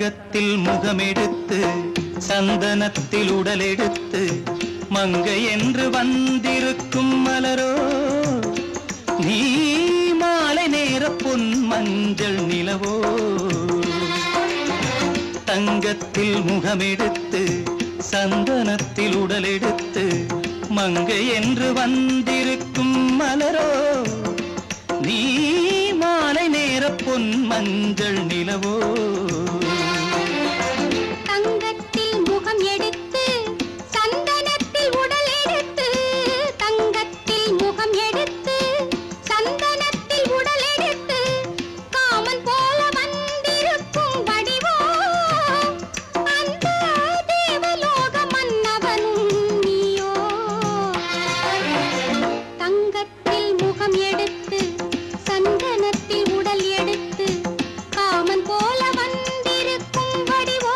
தங்கத்தில் முகமெடுத்து சந்தனத்தில் உடலெடுத்து மங்கை என்று வந்திருக்கும் மலரோ நீ மாலை நேர பொன் மஞ்சள் நிலவோ தங்கத்தில் முகமெடுத்து சந்தனத்தில் உடலெடுத்து மங்கை என்று வந்திருக்கும் மலரோ நீ மாலை நேர பொன் மஞ்சள் நிலவோ தங்கத்தில் முகம் எடுத்து சந்தனத்தில் உடல் எடுத்து தங்கத்தில் முகம் எடுத்து சந்தனத்தில் உடல் எடுத்து காமன் போல வந்திருக்கும் வடிவோ அந்த தேவலோக மன்னவனும் நீயோ தங்கத்தில் முகம் எடுத்து சந்தனத்தில் உடல் எடுத்து காமன் போல வந்திருக்கும் வடிவோ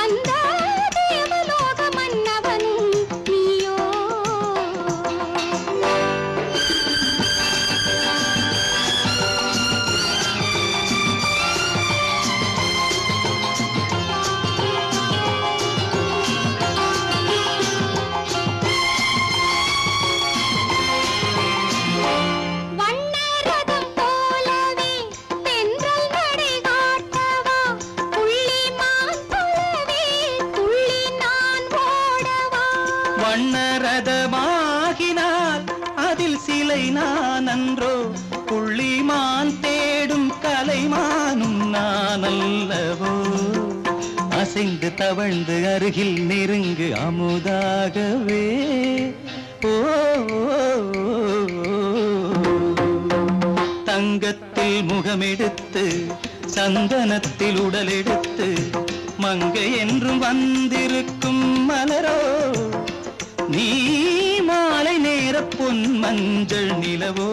அந்த தேவலோக மன்னவனும் நீயோ வண்ணரதம் போலவே தென்றல் நடை காட்டவா புள்ளிமான் போலவே துள்ளி நான் ஓடவா வண்ணரதமாகினால் அதில் சிலை நான் அன்றோ புள்ளிமான் தேடும் கலைமானும் நான் அல்லவோ அசைந்து தவழ்ந்து அருகில் நெருங்கு அமுதாகவே ஓ தங்கத்தில் முகமெடுத்து சந்தனத்தில் உடலெடுத்து மங்கை என்றும் வந்திருக்கும் மலரோ நீ மாலை நேர பொன் மஞ்சள் நிலவோ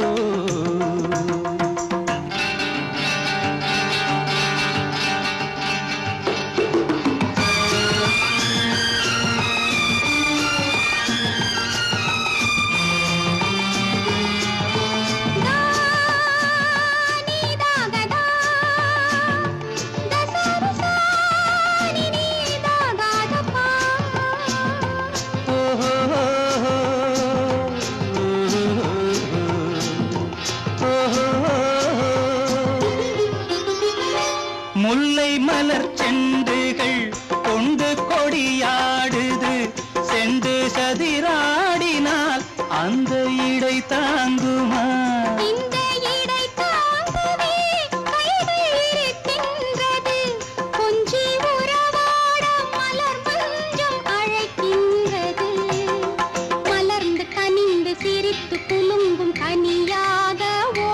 முல்லை மலர் செண்டுகள் கொண்டு கொடியாடுது செண்டு சதிராடினால் அந்த இடை தாங்குமா இந்த இடை தாங்கவே கைகள் இருக்கின்றது கொஞ்சி உறவாட மலர் மஞ்சம் அழைக்கின்றது மலர்ந்து கனிந்து சிரித்து குலுங்கும் கனியாகவோ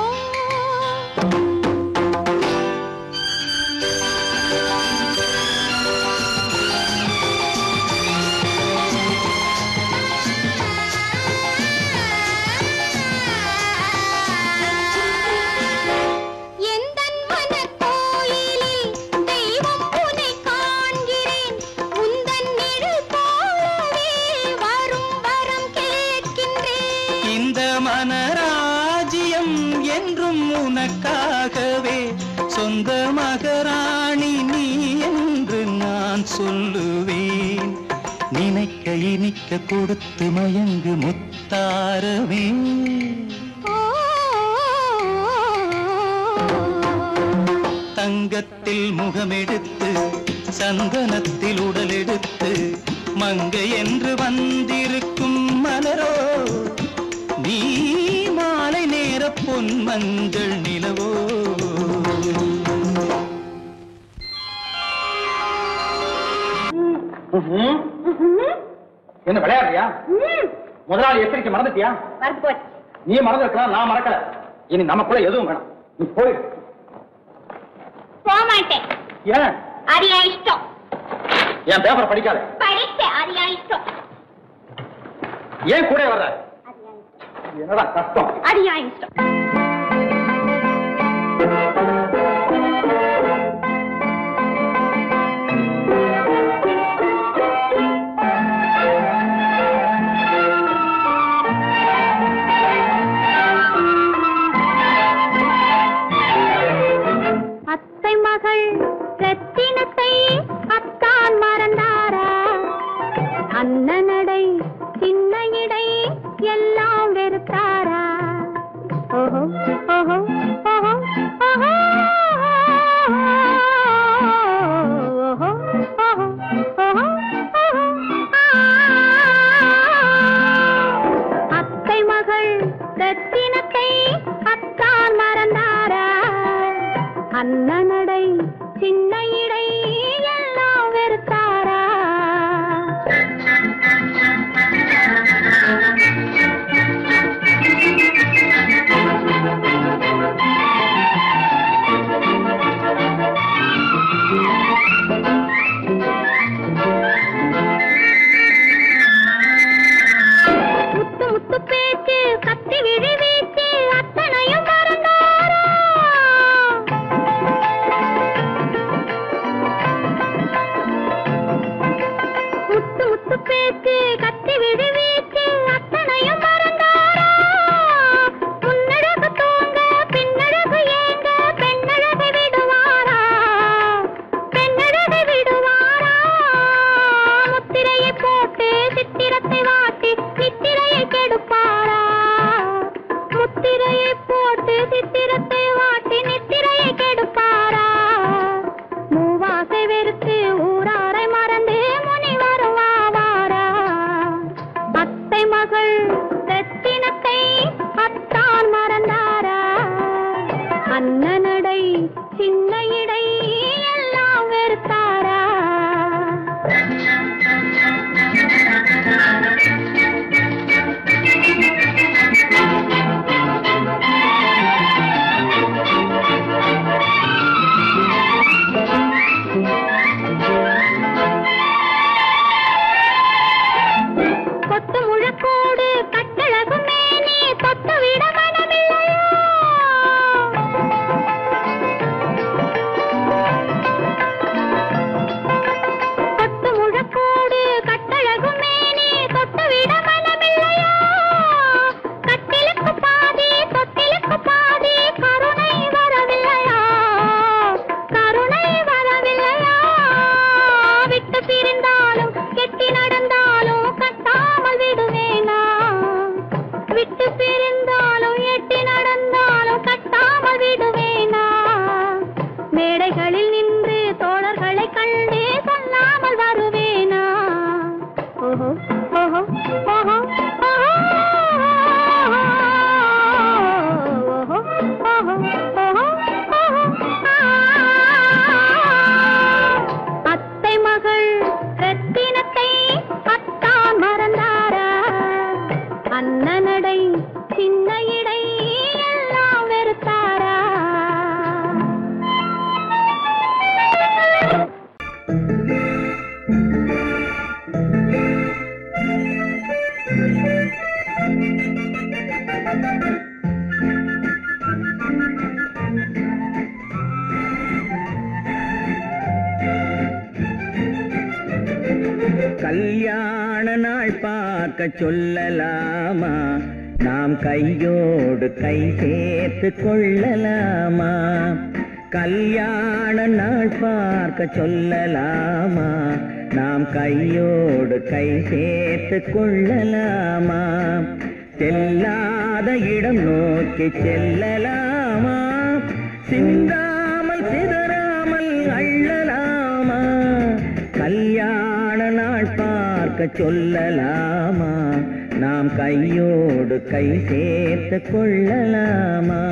எந்தன் மனக்கோயிலில் தெய்வம் உன்னை காண்கிறேன் உந்தன் நிழல் போலவே வரும் வரம் கேட்கின்றேன் இந்த மனராஜ்யம் என்றும் உனக்காகவே சொந்த மகராணி நீ என்று நான் சொல்லுவேன் நினைக்க இனிக்க கொடுத்து மயங்கு முத்தாரவே தங்கத்தில் முகமெடுத்து சந்தனத்தில் உடலெடுத்து மங்கை என்று வந்திருக்கும் மலரோ நீ மாலை நேர பொன் மஞ்சள் நிலவோ என்ன விளையாடுறியா முதலாளி எச்சரிக்கை மறந்துட்டியா மறந்து போச்சு நீ மறந்துருக்கலாம் நான் மறக்கல இனி நமக்குள்ள எதுவும் வேணாம் நீ போய் போக மாட்டேன் ஏன் அரியா இஷ்டம் என் பேப்பர் படிக்காத படித்தேன் அரியா இஷ்டம் ஏன் கூட வர்ற என்னடா கஷ்டம் அரியா இஷ்டம் அத்தை மகள் சித்திரத்தை வாட்டி நித்திரையை கெடுப்பாரா மூவாசை வெறுத்து ஊராரை மறந்து முனி வருவாரா அத்தை மகள் ரத்தினத்தை அத்தான் மறந்தாரா அண்ணனடை சின்ன இடை எல்லாம் வெறுத்தாரா கொத்து முழக்கோடு கட்டழகு மேனி தொட்டு விட மனமில்லையோ கொத்து முழக்கோடு கட்டழகு மேனி தொட்டு விட மனமில்லையோ கட்டிலுக்கு பாதி தொட்டிலுக்கு பாதி கருணை வரவில்லையா கருணை வரவில்லையா விட்டு பிரிந்தாலும் கெட்டி நடந்தாலும் கட்டாமல் விடுவேனா விட்டு பிரிந்தாலும் எட்டி நடந்தாலும் கட்டாமல் விடுவேனா மேடைகளில் நின்று தோழர்களை கண்டு சொல்லாமல் வருவேனா ஓஹோ ஓஹோ ஓஹோ அத்தை மகள் ரத்தினத்தை அத்தான் மறந்தாரா அண்ணனடை சின்ன இடை எல்லாம் வெறுத்தாரா கல்யாண நாள் பார்க்க சொல்லலாமா நாம் கையோடு கை சேர்த்து கொள்ளலாமா கல்யாண நாள் பார்க்க சொல்லலாமா நாம் கையோடு கை சேர்த்து கொள்ளலாமா செல்லாத இடம் நோக்கி செல்லலாமா சிந்தாமல் சிதறாமல் அள்ளலாமா கல்யாண நாள் பார்க்க சொல்லலாமா நாம் கையோடு கை சேர்த்து கொள்ளலாமா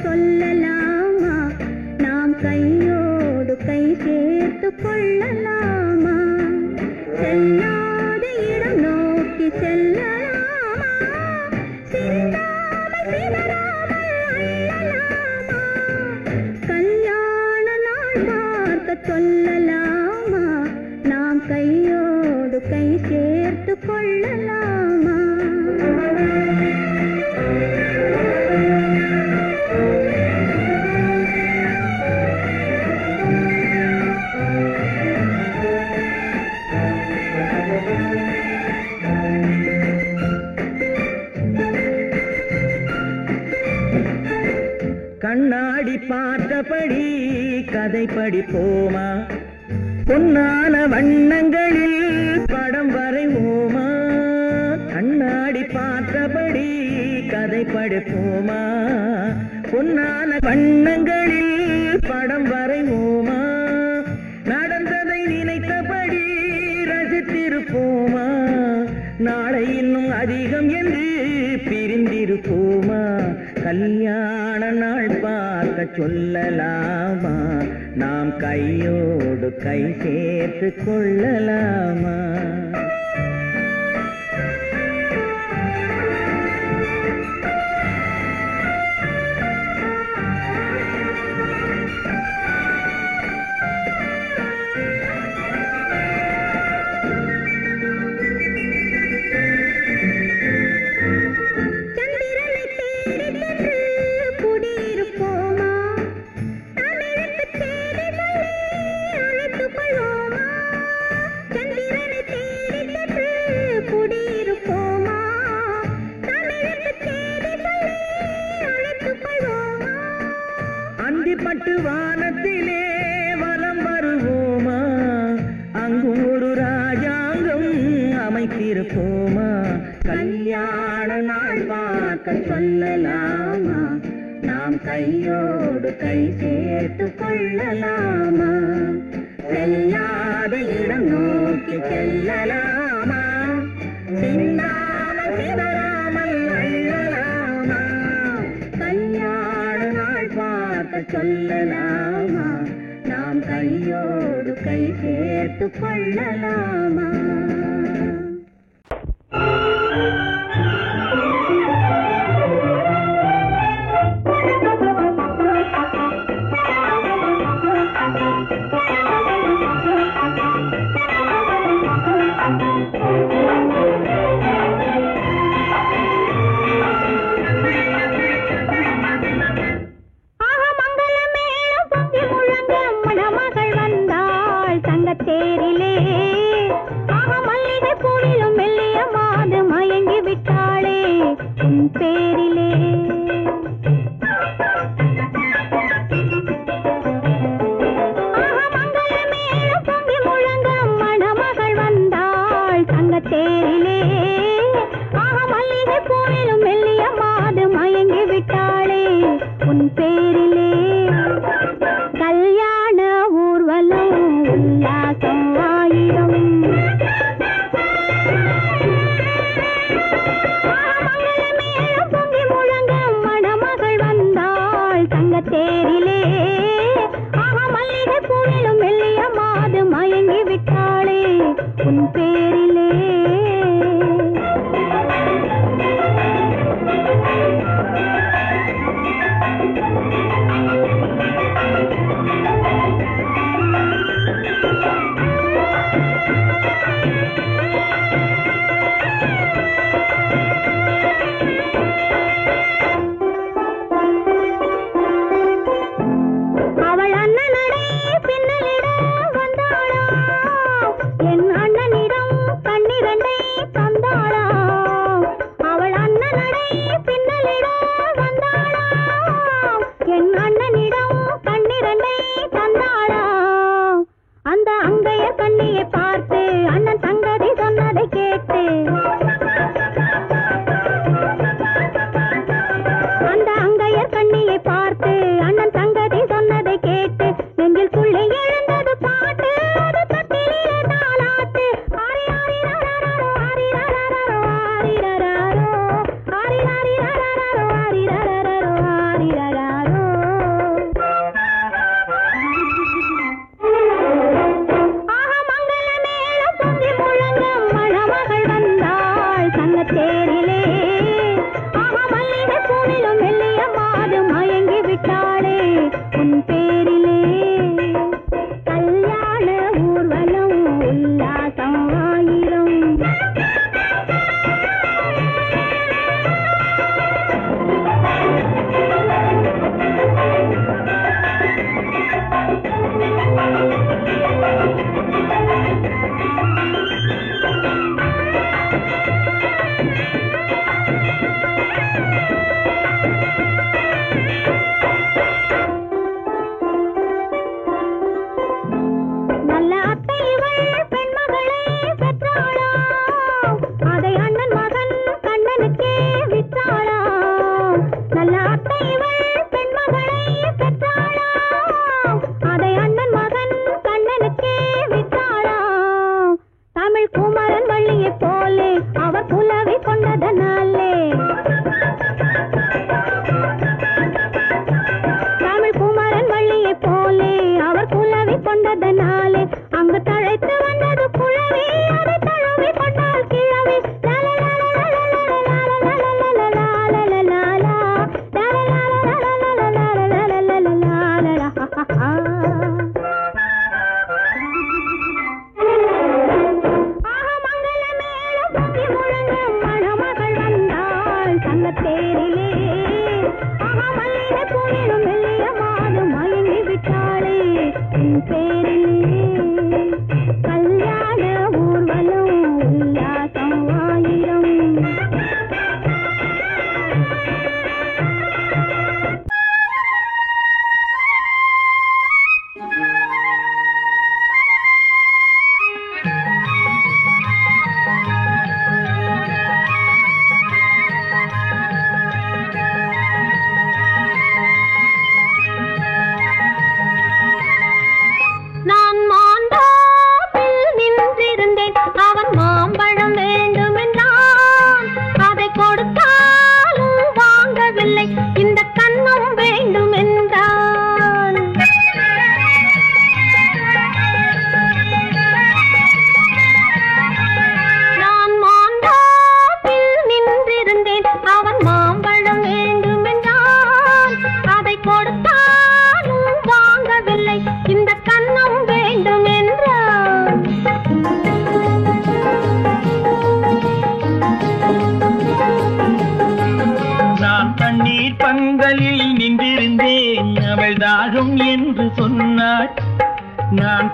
சொல்லலாமா நாம் கையோடு கை சேர்த்து கொள்ளலாமா செல்லாத இடம் நோக்கி செல்லலாமா சிந்தாமல் சிதறாமல் அள்ளலாமா கல்யாண நாள் பார்க்க சொல்லலாமா நாம் கையோடு கை சேர்த்து கொள்ளலாமா கண்ணாடி பார்த்தபடி கதை படிப்போமா பொன்னான வண்ணங்களில் படம் வரைவோமா கண்ணாடி பார்த்தபடி கதை படிப்போமா பொன்னான வண்ணங்களில் படம் வரைவோமா நடந்ததை நினைத்தபடி ரசித்திருப்போமா நாளை இன்னும் அதிகம் என்று பிரிந்திருப்போமா கல்யாண நாள் பார்க்க சொல்லலாமா நாம் கையோடு கை சேர்த்து கொள்ளலாமா போமா கல்யாண நாள் பார்க்க சொல்லலாமா நாம் கையோடு கை சேர்த்து கொள்ளலாமா செல்லாத இடம் நோக்கி செல்லலாமா சின்னாமல் சிதறாமல் அள்ளலாமா கல்யாண நாள் பார்க்க சொல்லலாமா நாம் கையோடு கை சேர்த்து கொள்ளலாமா தேரிலே ஆக மல்லிகை பூவிலும் மெல்லிய மாது மயங்கி விட்டாளே உன் பேரிலே ஆக மங்கள மேளம் பொங்கி முழங்க மணமகள் வந்தாள் தங்க தேரிலே ஆக மல்லிகை பூவிலும் மெல்லிய மாது மயங்கி விட்டாளே உன் பேரிலே கல்யாண ஊர்வலம் உல்லாசம் ஆயிரம் மங்கள மேளம் பொங்கி முழங்க மணமகள் வந்தாள் தங்க தேரிலே ஆக மல்லிகை பூவிலும் மெல்லிய மாது மயங்கி விட்டாளே உன் பேரிலே அவள் அண்ணனடை பின்னலிட வந்தாளா என் அண்ணனிடம் கண்ணிரண்டை தந்தாளா அவள் அண்ணனடை பின்னலிட வந்தாளா என் அண்ணனிடம் கண்ணிரண்டை தந்தாளா அந்த அங்கைய கண்ணியை பார்த்து அண்ணன் சங்கதி சொன்னதை கேட்டு அந்த அங்கையர் கண்ணியை பார்த்து அண்ணன் சங்கதி சொன்னதை கேட்டு நெஞ்சிற்குள்ளே எழுந்தது பாட்டு அது தட்டிலே தாலாட்டு ஆரி ஆரி ரரரரோ ஆரி ரரரரோ ஆரி ரரரோ ஆரி ஆரி ரரரரோ ஆரி ரரரரோ ஆரி ரரரோ ஆக மங்கள மேளம் பொங்கி முழங்க மணமகள் வந்தாள் தங்க தேரிலே ஆக மல்லிகை பூவிலும் மெல்லிய மாது மயங்கி விட்டாளே உன் பேரிலே கல்யாண ஊர்வலம் உல்லாசம் ஆயிரம் நல்ல அத்தை இவள் பெண்மகளை பெற்றாளா அதை அண்ணன் மகன் கண்ணனுக்கே விற்றாளா நல்ல அத்தை இவள் பெண்மகளை பெற்றாளா அதை அண்ணன் மகன் கண்ணனுக்கே விற்றாளா தமிழ் குமரன் வள்ளியை போலே அவர் புலவி கொண்டதனாலே தமிழ் குமரன் வள்ளியை போலே அவர் புலவி கொண்டதனாலே அங்கு தழைத்து வந்தது குழவி அதை தழுவி கொண்டால் கிழவி ஆக மங்கள மேளம் பொங்கி முழங்க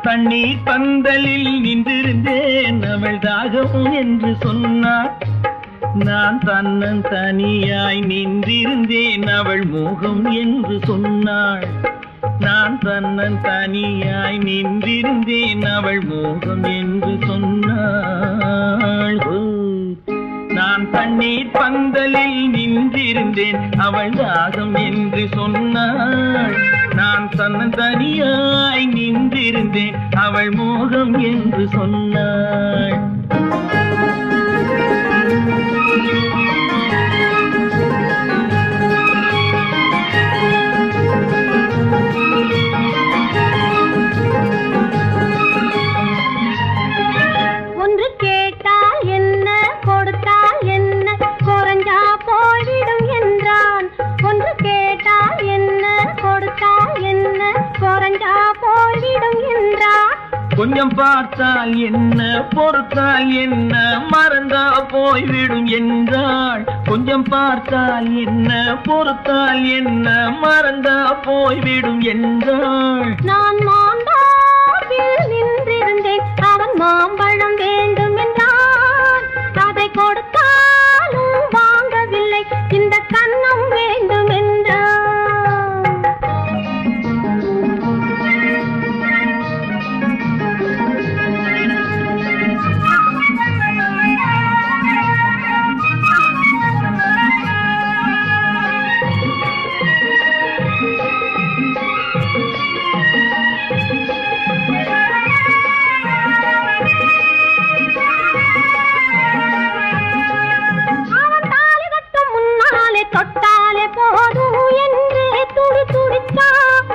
தண்ணீர் பந்தலில் நின்றிருந்தேன் அவள் தாகம் என்று சொன்னாள். நான் தன்னன் தனியாய் நின்றிருந்தேன் அவள் மோகம் என்று சொன்னாள். நான் தன்னன் தனியாய் நின்றிருந்தேன் அவள் மோகம் என்று சொன்னாள். நான் தண்ணீர் பந்தலில் நின்றிருந்தேன் அவள் தாகம் என்று சொன்னாள். நான் தன்னன் தனியாய் நின்றிருந்தேன் அவள் மோகம் என்று சொன்னாள். ஒன்று கேட்டால் என்ன கொடுத்தால் என்ன குறைஞ்சா போய்விடும் என்றான். ஒன்று கேட்டால் என்ன கொடுத்தால் என்ன குறைஞ்சா போய்விடும் என்றான். கொஞ்சம் பார்த்தால் என்ன பொறுத்தால் என்ன மறந்தா போய்விடும் என்றாள். கொஞ்சம் பார்த்தால் என்ன பொறுத்தால் என்ன மறந்தா போய்விடும் என்றாள். நான் மாந்தாப்பில் நின்றிருந்தேன் அவன் மாம்பழம் வேண்டும் என்றான். அதை கொடுத்தாலும் வாங்கவில்லை இந்த கன்னம் வேண்டும் என்றான். தொட்டாலே போதும் என்றே துடி துடித்தான்.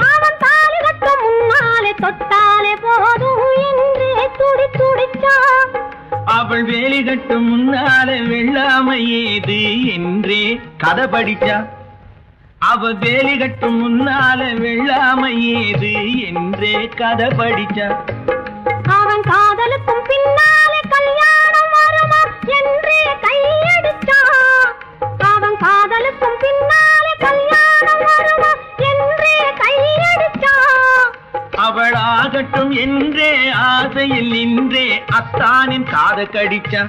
அவன் தாலி கட்ட முன்னாலே தொட்டாலே போதும் என்றே துடி துடித்தான். அவள் வேலி கட்டும் முன்னாலே வெள்ளாமை ஏது என்றே கதை படிச்சா. அவள் வேலி கட்டும் முன்னாலே வெள்ளாமை ஏது என்றே கதை படிச்சா. அவன் காதலுக்கும் பின்னாலே கல்யாணம் வருமா என்றே கையடிச்சான். அவன் காதலுக்கும் பின்னாலே கல்யாணம் வருமா என்றே கையடிச்சான். அவள் ஆகட்டும் என்றே ஆசையில் நின்றே அத்தானின் காத கடிச்சா.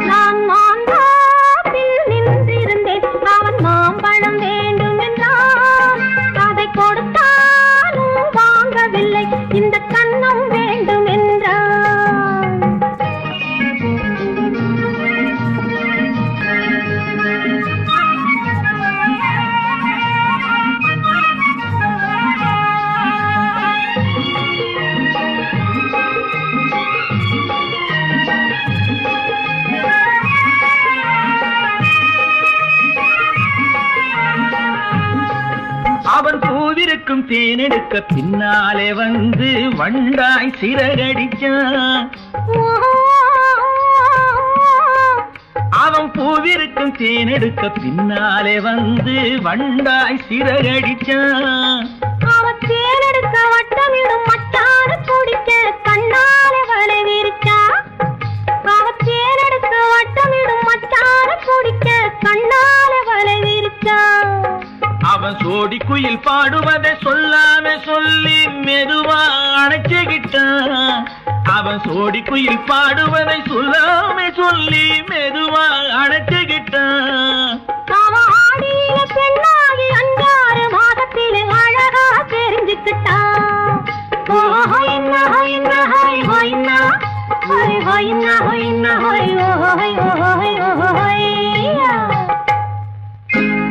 நான் மாந்தாப்பில் நின்றிருந்தேன் அவன் மாம்பழம் வேண்டும் என்றான். அதை கொடுத்தாலும் வாங்கவில்லை இந்த கன்னம் வேண்டும் என்றான். அவன் பூவிருக்கும் தேனெடுக்க பின்னாலே வந்து வண்டாய் சிறகடிச்சான். அவன் பூவிருக்கும் தேனெடுக்க பின்னாலே வந்து வண்டாய் சிறகடிச்சான். அவன் தேனெடுக்க வட்டமிடும் மட்டான குடிக்க கண்ணாலே வலை விரிச்சா. அவன் தேனெடுக்க வட்டமிடும் மட்டான குடிக்க கண்ணாலே வலை விரிச்சா. அவன் சோடி குயில் பாடுவதை சொல்லாம சொல்லி மெதுவா அணைச்சுக்கிட்டான். அவன் சோடி குயில் பாடுவதை சொல்லாம சொல்லி மெதுவா அணைச்சுக்கிட்டான். அவன் ஆடிய பெண்ணாகி 5-6 மாதத்திலே அழகா தெரிஞ்சுக்கிட்டான்.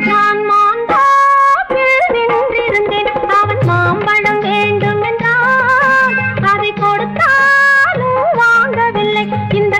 நான் மாந்தாப்பில் நின்றிருந்தேன் அவன் மாம்பழம் வேண்டும் என்றான். அதை கொடுத்தாலும் வாங்கவில்லை இந்த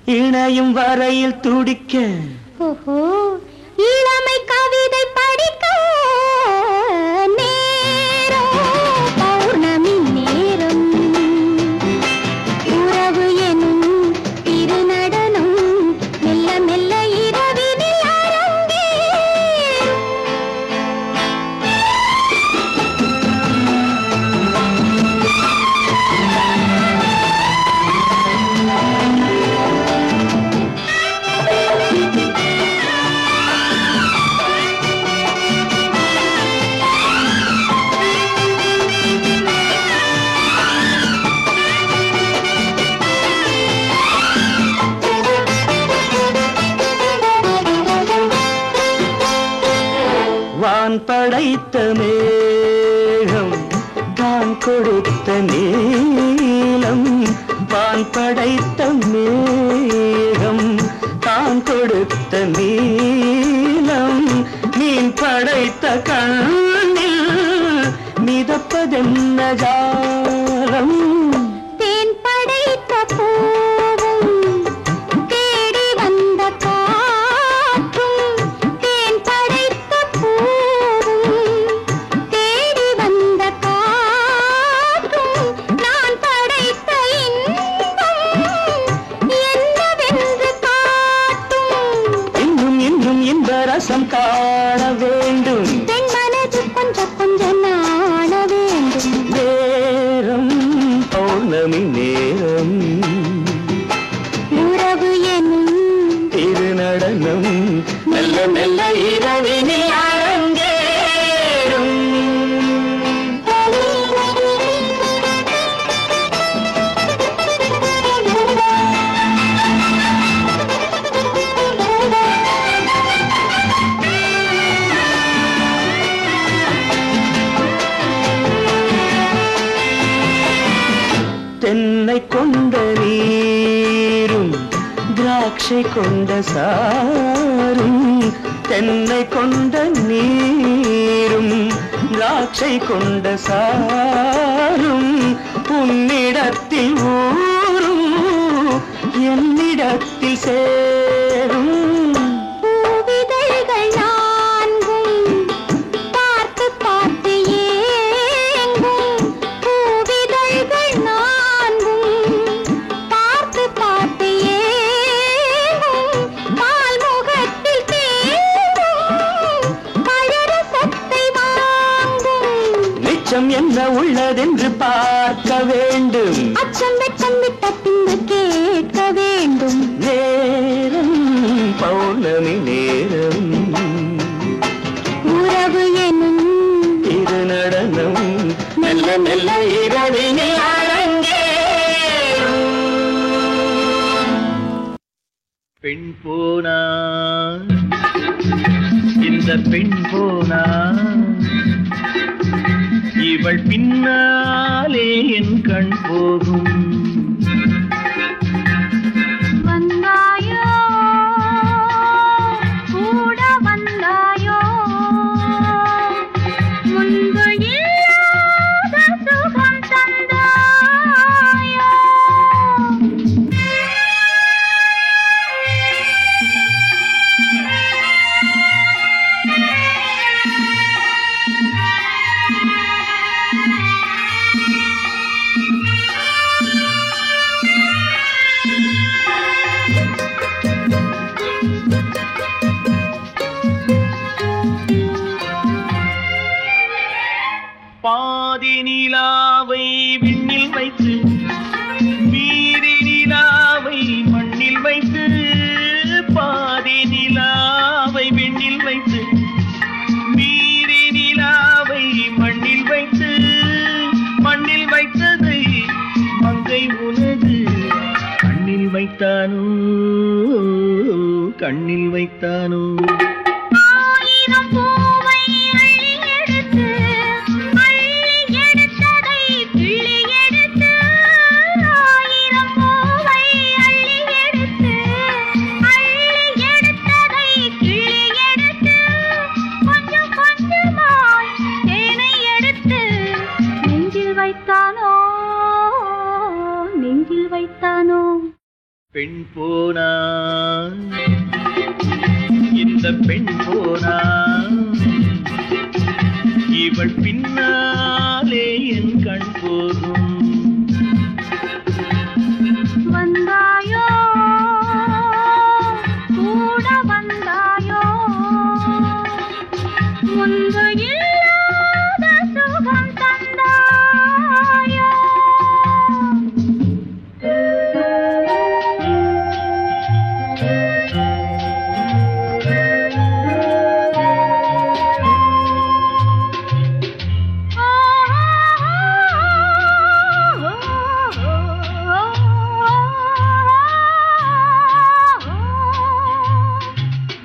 இணையும் வரையில் துடிக்க ஓஹோ இளமை கவிதை படிக்க நேரம் பௌர்ணமி நேரம் உறவு எனும் திருநடனம் மெல்ல மெல்ல இரவினில் அரங்கேறும். வான் படைத்த மேகம் தான் கொடுத்த நீலம் வான் படைத்த மேகம் தான் கொடுத்த நீலம் மீன் படைத்த கண்ணில் மிதப்பதென்ன ஜாலம் தேன் படைத்த பூவும் தேடி வந்த காற்றும் தேன் படைத்த பூவும் தேடி வந்த காற்றும் நான் படைத்த இன்பம் என்னவென்று காட்டும். இன்னும் இன்னும் இந்த ரசம் காண வேண்டும் பெண் மனது கொஞ்சம் கொஞ்சம் நாண வேண்டும். நேரம் பௌர்ணமி நேரம் உறவு எனும் திருநடனம் மெல்ல மெல்ல இரவினில் அரங்கேறும். தென்னை கொண்ட நீரும் திராட்சை கொண்ட சாரும் தென்னை கொண்ட நீரும் திராட்சை கொண்ட சாரும் உன்னிடத்தில் ஊரும் என்னிடத்தில் சேரும் பூவிதழ்கள் நான்கும் பார்த்து பார்த்து ஏங்கும். பூவிதழ்கள் நான்கும் பார்த்து பார்த்து ஏங்கும். பால்முகத்தில் தேங்கும் பழரசத்தை வாங்கும். நிச்சம் என்ன உள்ளதென்று பார்க்க வேண்டும் அச்சம் வெட்கம் விட்ட பின்பு கேட்க வேண்டும். நேரம் பௌர்ணமி நேரம் உறவு எனும் இது நடனம் மெல்ல மெல்ல இரவினில் அரங்கேறும். பெண் போனா இந்த பெண் போனா இவள் பின்னாலே என் கண் போகும் வந்தாயோ கூட வந்தாயோ முன்பு இல்லாத சுகம் தந்தாயோ. பாதி நிலாவை விண்ணில் வைத்து மீதி நிலாவை மண்ணில் வைத்து பாதி நிலாவை விண்ணில் வைத்து மீதி நிலாவை மண்ணில் வைத்து மண்ணில் வைத்ததை மங்கை உனது கண்ணில் வைத்தானோ கண்ணில் வைத்தானோ. ஆயிரம் பூவை அள்ளி எடுத்து எடுத்ததை கிள்ளி எடுத்து. ஆயிரம் பூவை அள்ளி எடுத்து எடுத்ததை கிள்ளி எடுத்து. கொஞ்சம் கொஞ்சமாய் தேனை எடுத்து நெஞ்சில் வைத்தானோ நெஞ்சில் வைத்தானோ. பெண் போனா இந்த பெண் போனா இவள் பின்னாலே என் கண் போகும். வந்தாயோ கூட வந்தாயோ முன்பு இல்லாத சுகம் தந்தாயோ.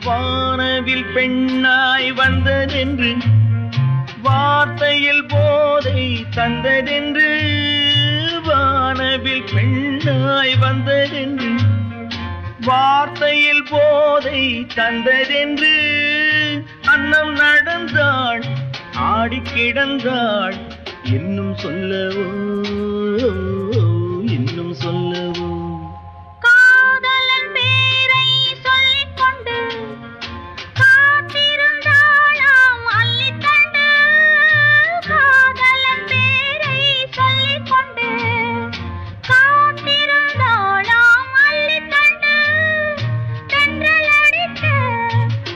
வானவில் பெண்ணாய் வந்ததென்று வார்த்தையில் போதை தந்ததென்று. வானவில் பெண்ணாய் வந்ததென்று வார்த்தையில் போதை தந்ததென்று. அன்னம் நடந்தாள் ஆடி கிடந்தாள் இன்னும் சொல்லவோ இன்னும் சொல்லவோ. காதலன் பேரை சொல்லிக் கொண்டு காத்திருந்தாளாம் அள்ளித்தண்டு. காதலன் பேரை சொல்லிக் கொண்டு காத்திருந்தாளாம் அள்ளித்தண்டு. தென்றல் அடிக்க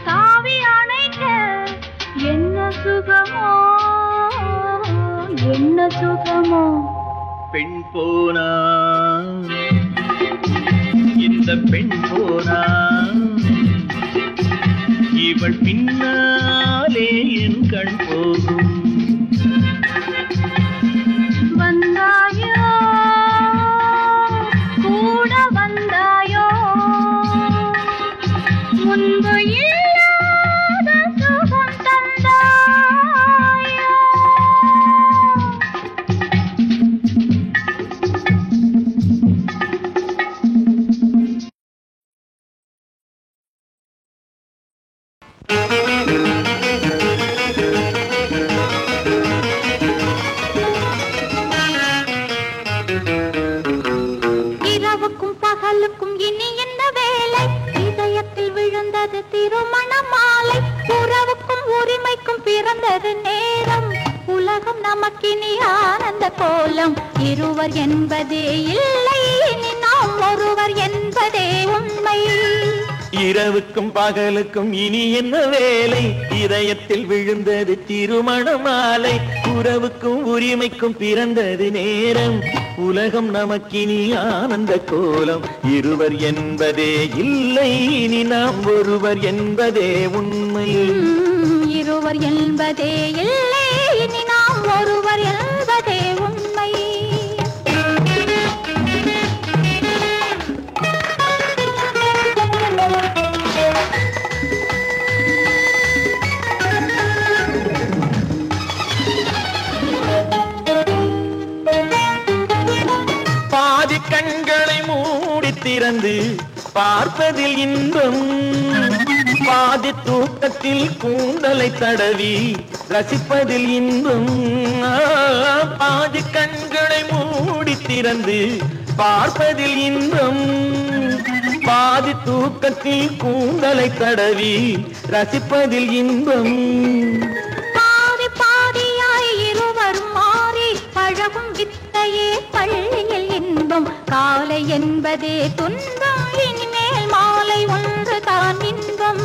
தாவி அணைக்க என்ன சுகமோ என்ன சுகமோ. பெண் போனா இந்த பெண் போனா இவள் பின்னாலே என் கண் போகும். வந்தாயோ கூட வந்தாயோ முன்பு இல்லாத சுகம் தந்தாயோ. இரவுக்கும் பகலுக்கும் இனி என்ன வேலை? இதயத்தில் விழுந்தது திருமண மாலை. உறவுக்கும் உரிமைக்கும் பிறந்தது நேரம். உலகம் நமக்கினி ஆனந்த கோலம். இருவர் என்பதே இல்லை இனி நாம் ஒருவர் என்பதே உண்மை. இரவுக்கும் பகலுக்கும் இனி என்ன வேலை? இதயத்தில் விழுந்தது திருமண மாலை. உறவுக்கும் உரிமைக்கும் பிறந்தது நேரம். உலகம் நமக்கினி ஆனந்த கோலம். இருவர் என்பதே இல்லை இனி நாம் ஒருவர் என்பதே உண்மை. இருவர் என்பதே இல்லை இனி நாம் ஒருவர் என்பதே உண்மை. பாதி கண்களை மூடி திறந்து பார்ப்பதில் இன்பம். பாதி தூக்கத்தில் கூந்தலை தடவி ரசிப்பதில் இன்பம். பாதி கண்களை மூடி திறந்து பார்ப்பதில் இன்பம். பாதி தூக்கத்தில் கூந்தலை தடவி ரசிப்பதில் இன்பம். பாதி பாதியாய் இருவரும் மாறி பழகும் வித்தையே பள்ளியில் இன்பம். காலை என்பதே துன்பம் இனிமேல் மாலை ஒன்று தான் இன்பம்.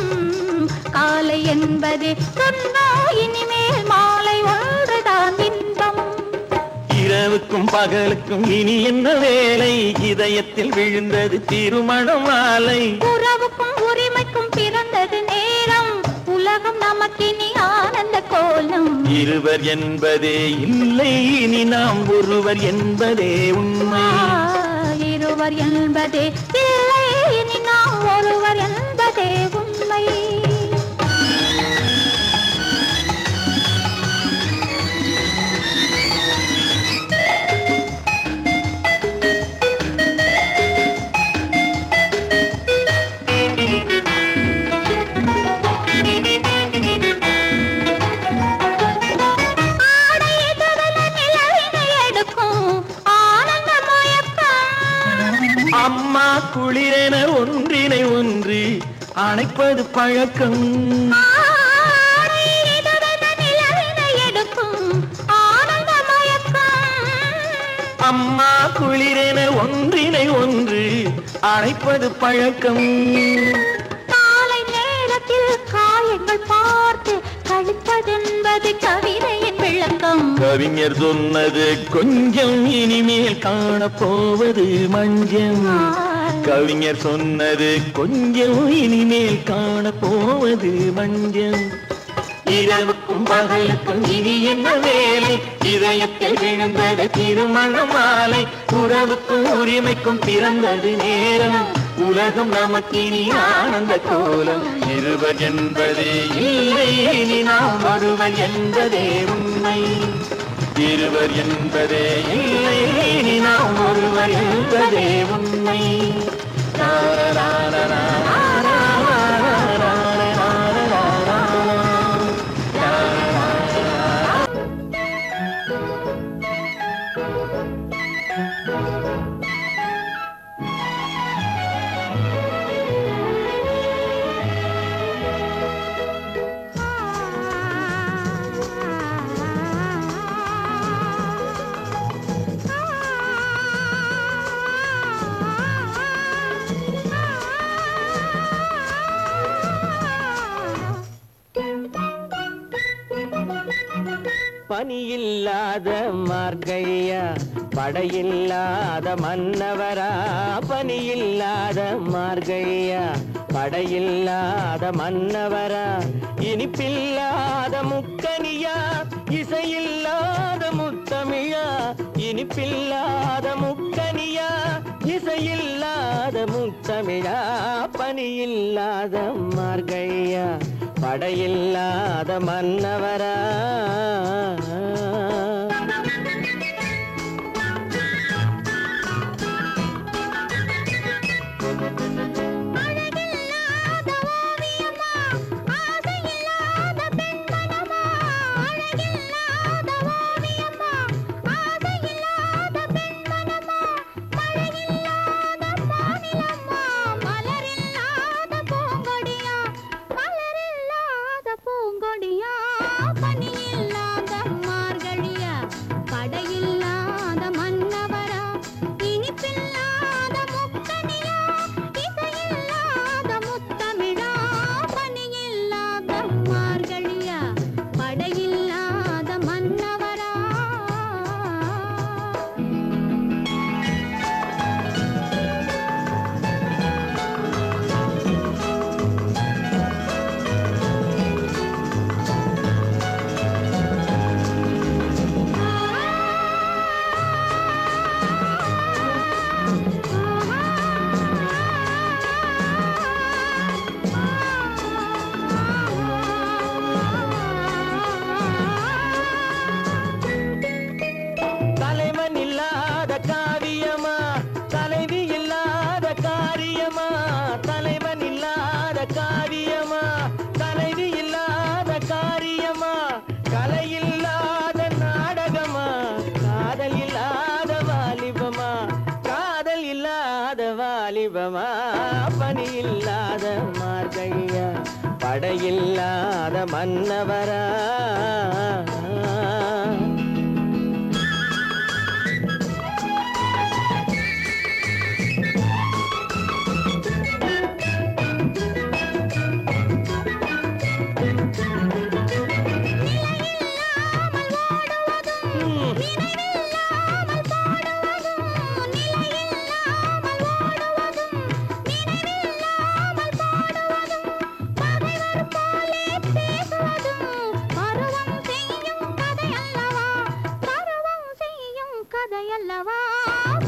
காலை என்பதே துன்பம் இனிமேல் மாலை ஒன்று தான் இன்பம். இரவுக்கும் பகலுக்கும் இனி என்ன வேலை? இதயத்தில் விழுந்தது திருமண மாலை. உறவுக்கும் உரிமைக்கும் பிறந்தது நேரம். உலகம் நமக்கினி ஆனந்த கோலம். இருவர் என்பதே இல்லை இனி நாம் ஒருவர் என்பதே உண்மை. இருவர் என்பதே இல்லை இனி நாம் ஒருவர் என்பதே உண்மை. அம்மா குளிரென ஒன்றினை ஒன்று அணைப்பது பழக்கம். அம்மா குளிரென ஒன்றினை ஒன்று அணைப்பது பழக்கம். காலை நேரத்தில் காயங்கள் பார்த்து கழிப்பதென்பது கவிதையின் விளக்கம். கவிஞர் சொன்னது கொஞ்சம், இனிமேல் காணப்போவது மஞ்சம். கவிஞர் சொன்னது கொஞ்சம், இனிமேல் காணப்போவது மஞ்சம். இரவுக்கும் பகலுக்கும் இனி என்ன வேலை, இதயத்தில் விழுந்தது திருமண மாலை. உறவுக்கும் உரிமைக்கும் பிறந்தது நேரம், உலகம் நமக்கினி ஆனந்த கோலம். இருவர் என்பதே இல்லை, இனி நாம் ஒருவர் என்பதே உண்மை. இருவர் என்பதே இல்லை, இனி நாம் ஒருவர் என்பதே உண்மை. பனியில்லாத மார்கழியா, படையில்லாத மன்னவரா. பனியில்லாத மார்கழியா, படையில்லாத மன்னவரா. இனிப்பில்லாத முக்கனியா, இசையில்லாத முத்தமிழா. இனிப்பில்லாத முக்கனியா, இசையில்லாத முத்தமிழா. பனியில்லாத மார்கழியா, படையில்லாத மன்னவரா. பனியில்லாத மார்கழியா, படையில்லாத மன்னவரா.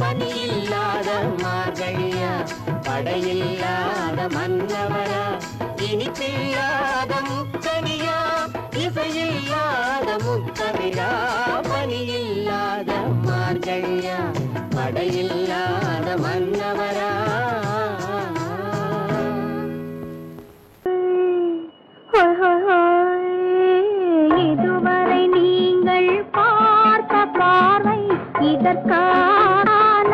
பனியில்லாத மார்கழியா, படையில்லாத மன்னவரா. இனிப்பில்லாத முக்கனியா, இசையில்லாத முத்தமிழா. பனியில்லாத மார்கழியா, படையில்லாத மன்னவரா. இதுவரை நீங்கள் பார்த்த பார்வை இதற்கான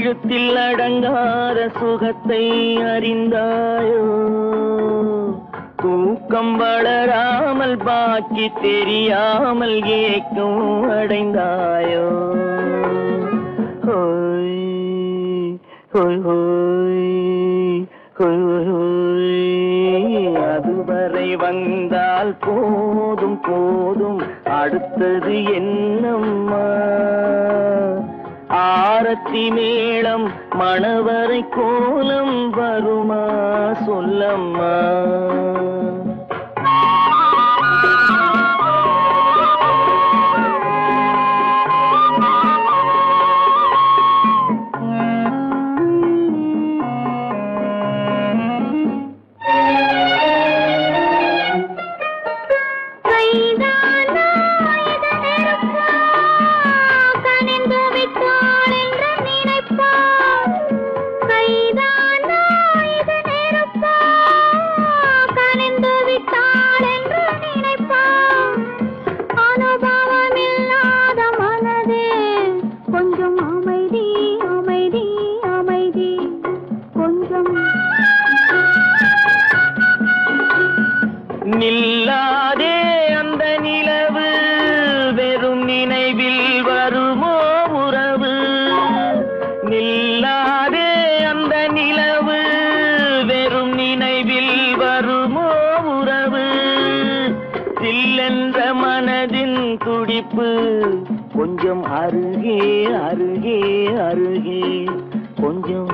எழுத்தில் அடங்காத சுகத்தை அறிந்தாயோ தூக்கம் வளராமல் பாக்கி தெரியாமல் ஏக்கம் அடைந்தாயோ ஹோய் ஹோய் ஹோய் ஹோய் ஹோய் அதுவரை வந்தால் போதும் போதும் அடுத்தது என்னம்மா ஆரத்தி மேளம் மணவரை கோலம் வருமா சொல்லம்மா நில்லாதே அந்த நிலவு வெறும் நினைவில் வருமோ உறவு நில்லாதே அந்த நிலவு வெறும் நினைவில் வருமோ உறவு சில்லென்ற மனதின் துடிப்பு கொஞ்சம் அருகே அருகே அருகே கொஞ்சம்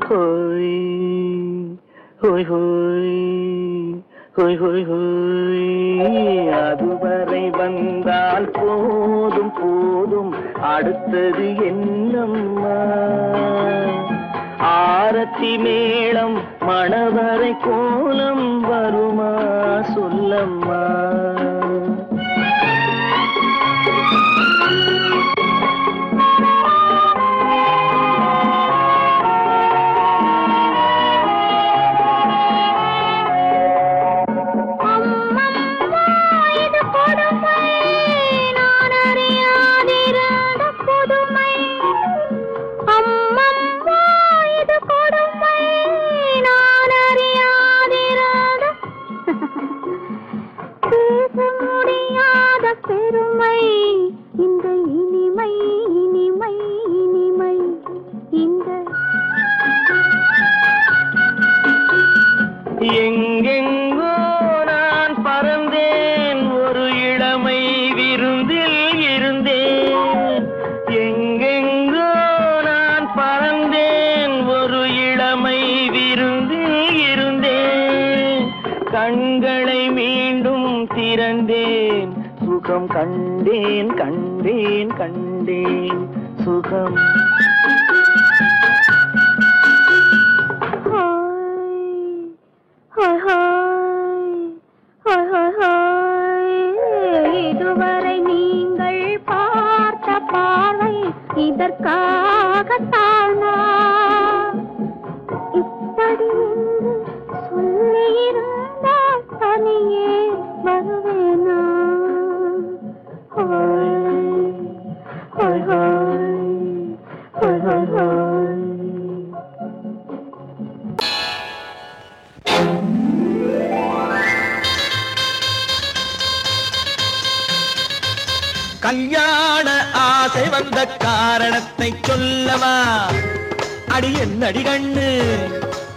ஹோய் ஹோய் ஹோய் ஹோய் ஹோய் ஹோய் அதுவரை வந்தால் போதும் போதும் அடுத்தது என்னம்மா ஆரத்தி மேளம் மணவரை கோலம் வருமா சொல்லம்மா எங்கெங்கோ நான் பறந்தேன் ஒரு இளமை விருந்தில் இருந்தேன் எங்கெங்கோ நான் பறந்தேன் ஒரு இளமை விருந்தில் இருந்தேன் கண்களை மீண்டும் திறந்தேன் சுகம் கண்டேன் கண்டேன் கண்டேன் சுகம் இதுவரை நீங்கள் பார்த்த பார்வை இதற்காகத்தானா இப்படி என்று சொல்லியிருந்தால் தனியே வருவேனா ஹோய் ஹோய் ஹோய் ஹோய் ஹோய் ஹோய் கல்யாண ஆசை வந்த காரணத்தை சொல்லவா அடி என்னடி கண்ணு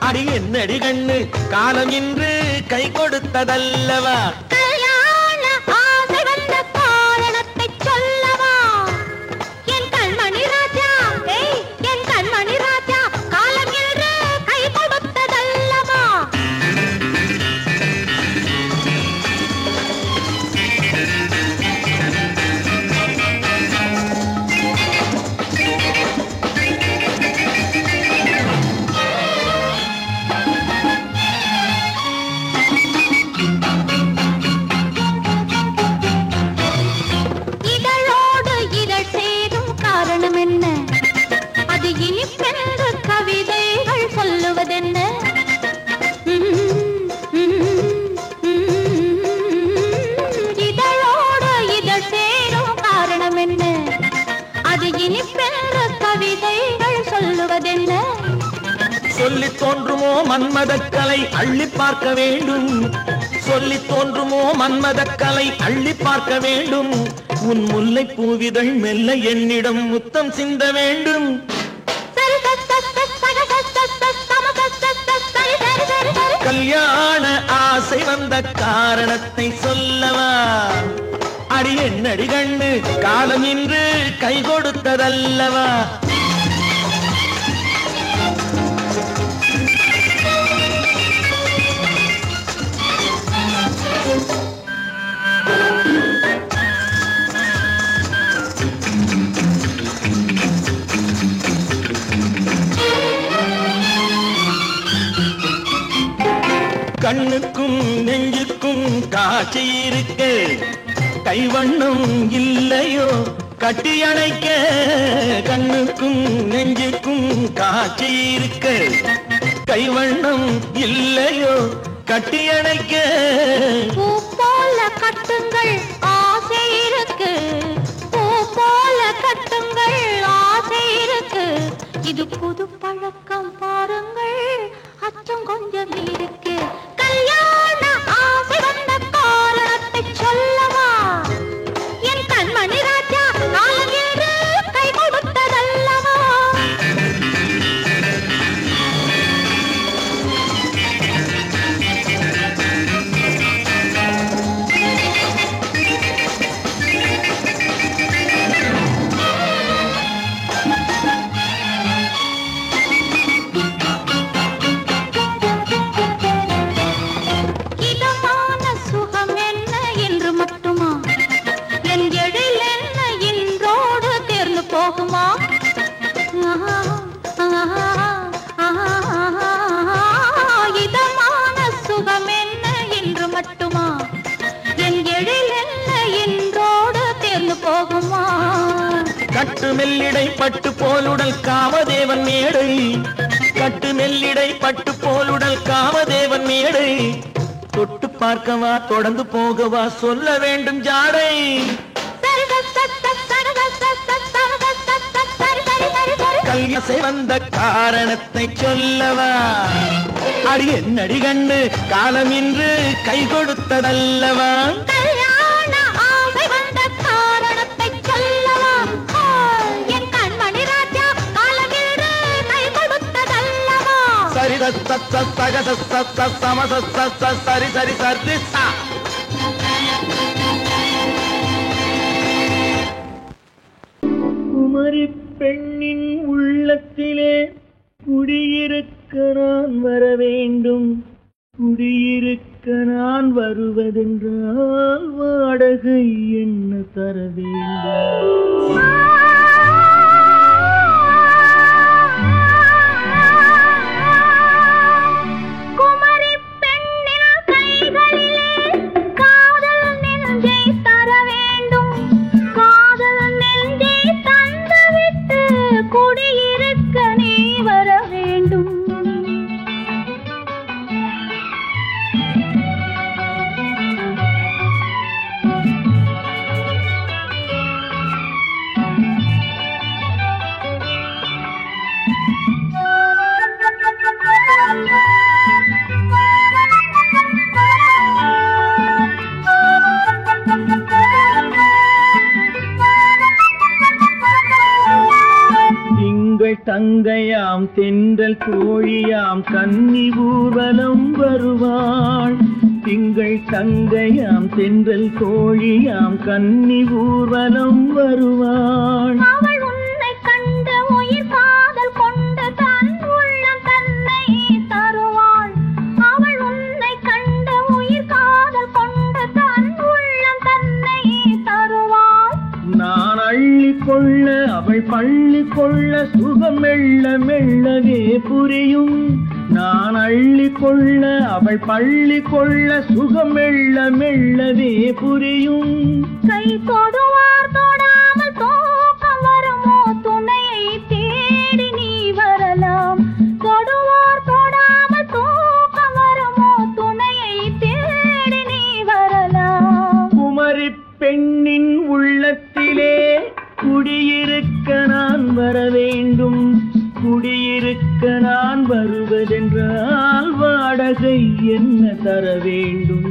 அடி என்னடி கண்ணு காலம் இன்று கை கொடுத்ததல்லவா கல்யாண ஆசை வந்த காரணத்தை சொல்லவா என் கண்மணி ராஜா என் கண்மணி ராஜா காலம் இன்று கை கொடுத்ததல்லவா மன்மதக்கலை அள்ளி பார்க்க வேண்டும். சொல்லி தோன்றுமோ மன்மதக்கலை அள்ளி பார்க்க வேண்டும். உன் முல்லை பூவிதழ் மெல்ல என்னிடம் முத்தம் சிந்த வேண்டும். கல்யாண ஆசை வந்த காரணத்தை சொல்லவா? அடி என்னடி கண்ணு காலம் இன்று கை கொடுத்ததல்லவா? கண்ணுக்கும் நெஞ்சுக்கும் காட்சி இருக்கு, கைவண்ணம் இல்லையோ கட்டி அணைக்க. கண்ணுக்கும் நெஞ்சுக்கும் காட்சி இருக்கு, கைவண்ணம் இல்லையோ கட்டி அணைக்க. பூ போல கட்டுங்கள் ஆசை இருக்கு, பூ போல கட்டுங்கள் ஆசை இருக்கு. இது புது பழக்கம் பாருங்கள், அச்சம் கொஞ்சம் இருக்கு. கல்யாண ஆசை வந்த காரணத்தை சொல்லவா? என் கண்மணி ராஜா காலம் என்று கை கொடுத்ததல்லவா? இதமான சுகம் என்ன என்று மட்டுமா? என் எழில் என்ன என்றோடு தேர்ந்து போகுமா? கட்டு மெல்லிடை பட்டு போலுடல் காமதேவன் மேடை, கட்டு மெல்லிடை பட்டு போலுடல் காமதேவன் மேடை. தொட்டு பார்க்கவா தொடர்ந்து போகவா சொல்ல வேண்டும் ஜாடை. கல்யாசை வந்த காரணத்தை சொல்லவா? அடி என்னடி கண்டு காலம் இன்று கை கொடுத்ததல்லவா? கல்யாண ஆசை வந்த காரணத்தை சொல்லவா? என் கண்மணி ராஜா காலம் என்று கை கொடுத்ததல்லவா? சரி சம சரி சரி சரி சா. குமரி பெண்ணின் உள்ளத்திலே குடியிருக்க நான் வர வேண்டும். குடியிருக்க நான் வருவதென்றால் வாடகை என்ன தர வேண்டும்? தங்கையாம் தென்றல் தோழியாம் கன்னி ஊர்வலம் வருவாள். திங்கள் தங்கையாம் தென்றல் தோழியாம் கன்னி ஊர்வலம் வருவாள். அவள் உன்னை கண்டு உயிர் காதல் கொண்டு தன் உள்ளம் தன்னை தருவாள். அவள் உன்னை கண்டு உயிர் காதல் கொண்டு தன் உள்ளம் தன்னை தருவாள். நான் அள்ளி கொள்ள அவள் பள்ளி கொள்ள சுகம் மெல்ல மெல்லவே புரியும். நான் அள்ளி கொள்ள அவள் பள்ளி கொள்ள சுகம் மெல்ல மெல்லவே புரியும். கை தொடுவார் தொடாமல் தூக்கம் வருமோ? துணையை தேடி நீ வரலாம். தொடுவார் தொடாமல் தூக்கம் வருமோ? துணையை தேடி நீ வரலாம். குமரி பெண்ணின் உள்ளத்திலே குடியிருக்க நான் வர வேண்டும். குடியிருக்க நான் வருவதென்றால் வாடகை என்ன தர வேண்டும்?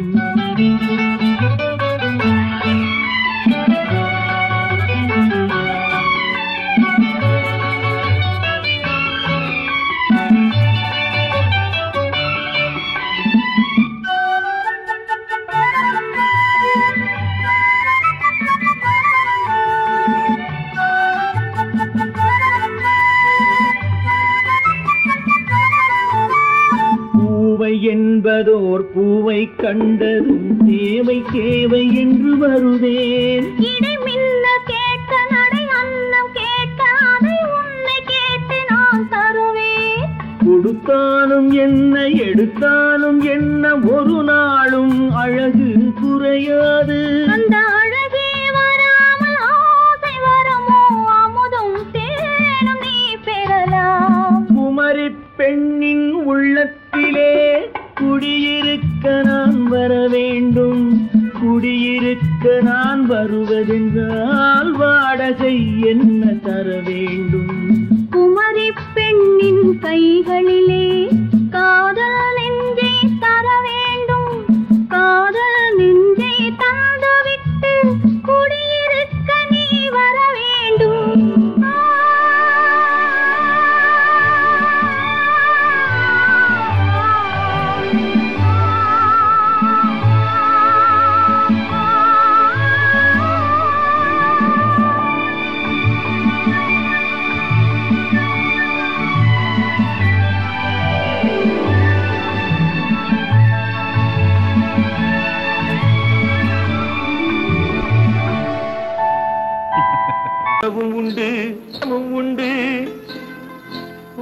என்பதோர் பூவை கண்டதும் தேவை தேவை என்று வருவேன். இடை மின்ன கேட்க நடை அன்னம் கேட்க அதை உன்னை கேட்டு நான் தருவேன். கொடுத்தாலும் என்ன எடுத்தாலும் என்ன ஒரு நாளும் அழகு குறையாது. அந்த அழகே வராமல் ஆசை வரமோ அமுதும் தேனும் நீ பெறலாம். குமரி பெண்ணின் உள்ளத்திலே குடியிருக்க நான் வர வேண்டும். குடியிருக்க நான் வருவதென்றால் வாடகை என்ன தர வேண்டும்? குமரி பெண்ணின் கைகளிலே காதல் நெஞ்சை தர வேண்டும். காதல் நெஞ்சை தந்துவிட்டு குடியிருக்க நீ வர வேண்டும். உண்டு உண்டு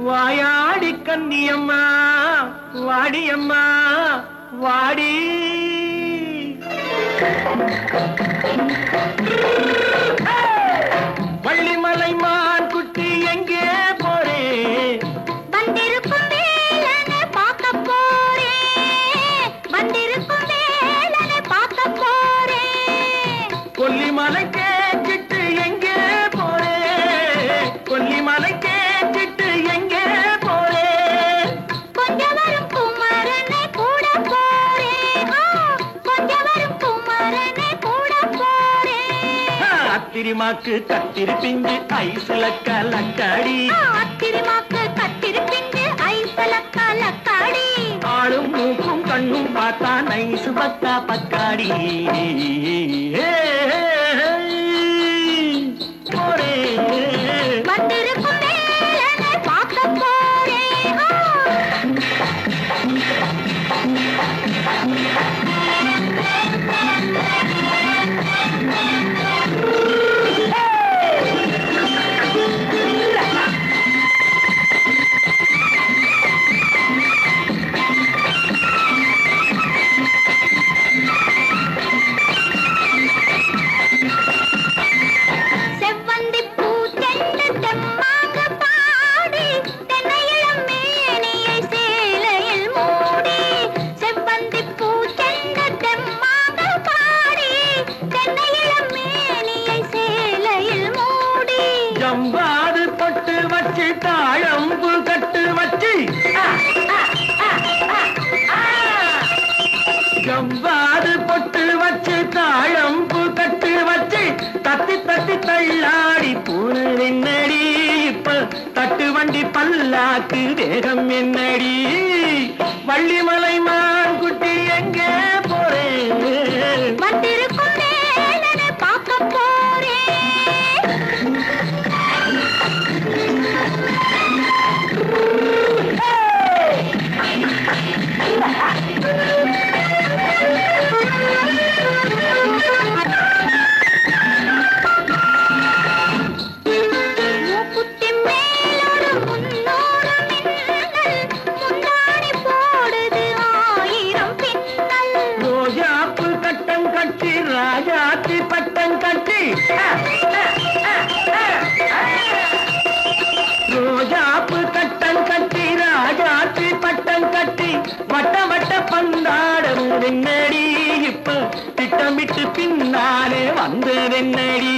வாயாடி கன்னியம்மா வாடியம்மா வாடி. வள்ளிமலை மான் குட்டி எங்கே போறே? வந்திருக்கும் வேலனை பார்க்க போறேன். வந்திருக்கும் வேலனை பார்க்க போறேன். கொல்லிமலை கேட்டுட்டு எங்கே போறே? கொல்லிமலை கேட்டுட்டு எங்கே போறே? கொஞ்சம் வரும் குமரனை கூட போறேன். கொஞ்சம் வரும் குமரனை கூட போறேன். அத்திரிமாக்கு கத்திருப்பிஞ்சு ஐசுல கலக்காடி. அத்திரிமாக்கு கத்திருப்பிஞ்சு ஐசுல கலக்காடி. ஆளும் மூக்கும் கண்ணும் பார்த்தா நைசு பக்கா பக்காடி. போரே வந்திருக்கும் வேலனை பார்க்க போறேன். செவ்வந்தி பூ செண்டு தெம்மாக பாடி தென்னையிளம் மேனியை சேலையில் மூடி. செவ்வந்தி பூ செண்டு தெம்மாக பாடி தென்னையிளம் மேனியை சேலையில் மூடி. ஜம்பாது பொட்டு வச்சு தாழம்பு கட்டு வச்சு. ஜம்பாது பொட்டு வச்சு தாழம்பு கட்டு வச்சு தத்தி தத்தி தள்ளாடி பூனு என்னடி. இப்ப தட்டு வண்டி பல்லாக்கு வேகம் என்னடி? வள்ளிமலை மான் குட்டி எங்கே போறேன்? வந்திருக்கும் வேலனை பார்க்க போறேன். மூக்குத்தி மேலோடு முன்னோடு மின்னல் முந்தாடி போடுது ஆயிரம் பின்னல். ரோஜாப்பு கட்டம் கட்டி ராஜாத்தி பட்டம் கட்டி. ரோஜாப்பு கட்டம் கட்டி ராஜாத்தி பட்டம் கட்டி வட்ட வட்ட பந்தாடம் என்னடி? இப்ப திட்டமிட்டு பின்னாலே வந்ததென்னடி?